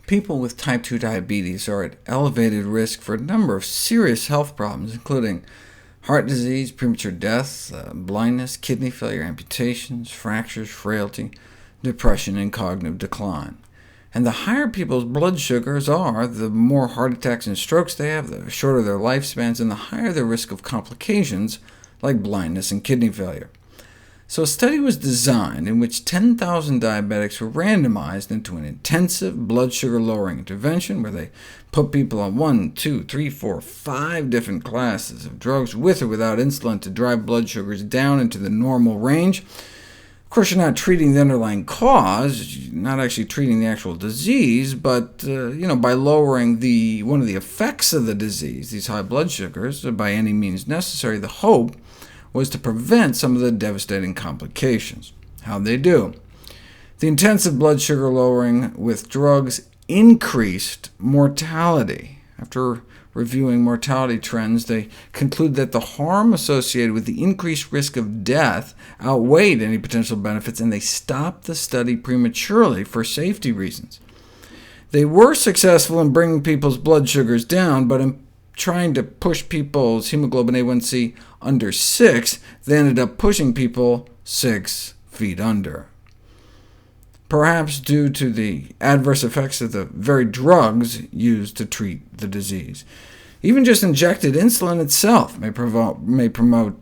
People with type 2 diabetes are at elevated risk for a number of serious health problems, including heart disease, premature death, blindness, kidney failure, amputations, fractures, frailty, depression, and cognitive decline. And the higher people's blood sugars are, the more heart attacks and strokes they have, the shorter their lifespans, and the higher their risk of complications like blindness and kidney failure. So a study was designed in which 10,000 diabetics were randomized into an intensive blood sugar-lowering intervention, where they put people on 1, 2, 3, 4, 5 different classes of drugs with or without insulin to drive blood sugars down into the normal range. Of course, you're not treating the underlying cause, you're not actually treating the actual disease, but by lowering one of the effects of the disease, these high blood sugars, by any means necessary, the hope was to prevent some of the devastating complications. How'd they do? The intensive blood sugar lowering with drugs increased mortality. After reviewing mortality trends, they conclude that the harm associated with the increased risk of death outweighed any potential benefits, and they stopped the study prematurely for safety reasons. They were successful in bringing people's blood sugars down, but in trying to push people's hemoglobin A1c under 6, they ended up pushing people 6 feet under. Perhaps due to the adverse effects of the very drugs used to treat the disease. Even just injected insulin itself may promote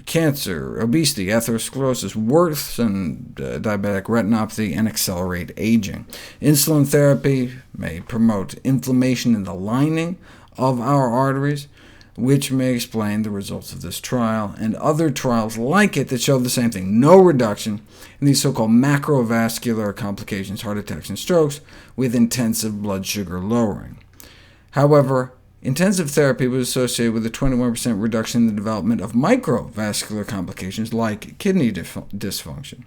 cancer, obesity, atherosclerosis, worsen diabetic retinopathy, and accelerate aging. Insulin therapy may promote inflammation in the lining of our arteries, which may explain the results of this trial, and other trials like it that show the same thing, no reduction in these so-called macrovascular complications, heart attacks and strokes, with intensive blood sugar lowering. However, intensive therapy was associated with a 21% reduction in the development of microvascular complications like kidney dysfunction.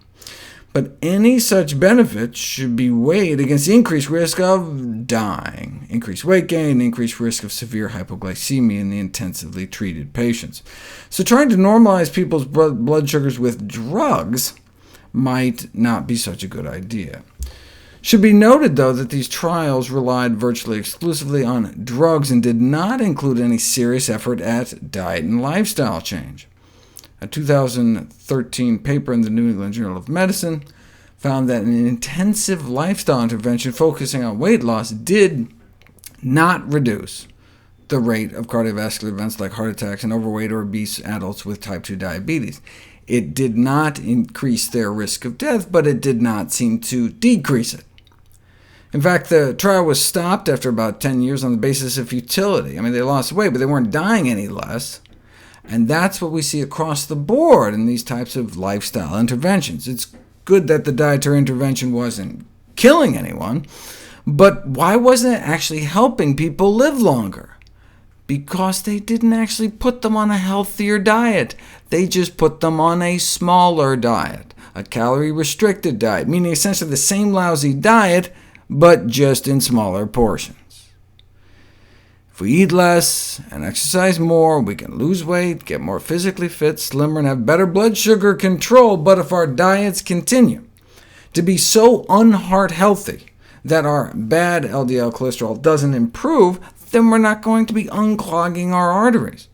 But any such benefits should be weighed against the increased risk of dying, increased weight gain, increased risk of severe hypoglycemia in the intensively treated patients. So trying to normalize people's blood sugars with drugs might not be such a good idea. Should be noted, though, that these trials relied virtually exclusively on drugs and did not include any serious effort at diet and lifestyle change. A 2013 paper in the New England Journal of Medicine found that an intensive lifestyle intervention focusing on weight loss did not reduce the rate of cardiovascular events like heart attacks in overweight or obese adults with type 2 diabetes. It did not increase their risk of death, but it did not seem to decrease it. In fact, the trial was stopped after about 10 years on the basis of futility. They lost weight, but they weren't dying any less. And that's what we see across the board in these types of lifestyle interventions. It's good that the dietary intervention wasn't killing anyone, but why wasn't it actually helping people live longer? Because they didn't actually put them on a healthier diet. They just put them on a smaller diet, a calorie-restricted diet, meaning essentially the same lousy diet, but just in smaller portions. If we eat less and exercise more, we can lose weight, get more physically fit, slimmer, and have better blood sugar control. But if our diets continue to be so unheart healthy that our bad LDL cholesterol doesn't improve, then we're not going to be unclogging our arteries.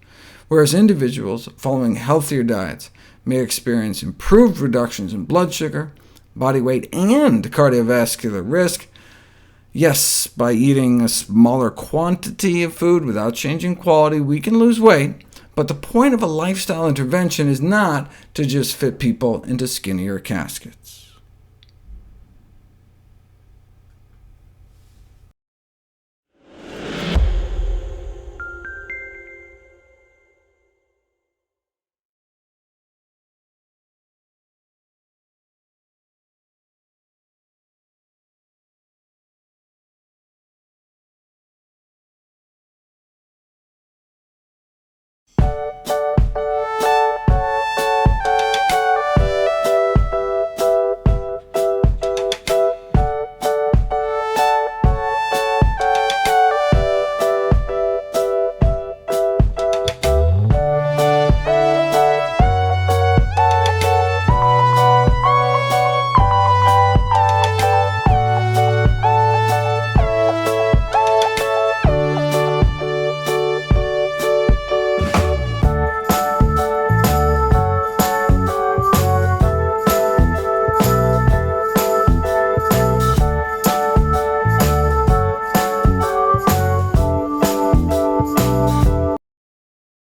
Whereas individuals following healthier diets may experience improved reductions in blood sugar, body weight, and cardiovascular risk. Yes, by eating a smaller quantity of food without changing quality, we can lose weight, but the point of a lifestyle intervention is not to just fit people into skinnier caskets.